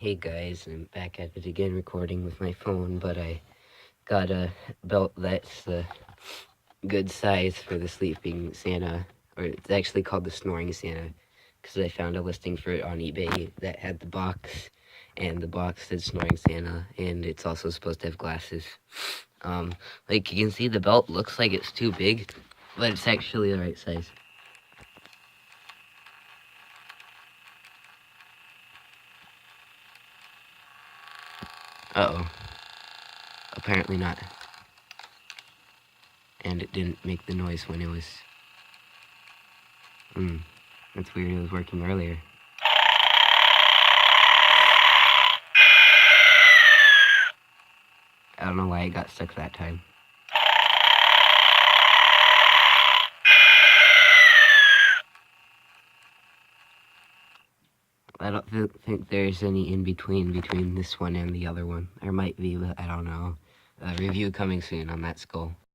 Hey guys, I'm back at it again recording with my phone, but I got a belt that's the good size for the sleeping Santa, or it's actually called the snoring Santa, because I found a listing for it on eBay that had the box, and the box said snoring Santa, and it's also supposed to have glasses. Like you can see the belt looks like it's too big, but it's actually the right size. Uh-oh. Apparently not. And it didn't make the noise when it was... That's weird, it was working earlier. I don't know why it got stuck that time. I don't think there's any in-between between this one and the other one. There might be, but I don't know. Review coming soon on that skull.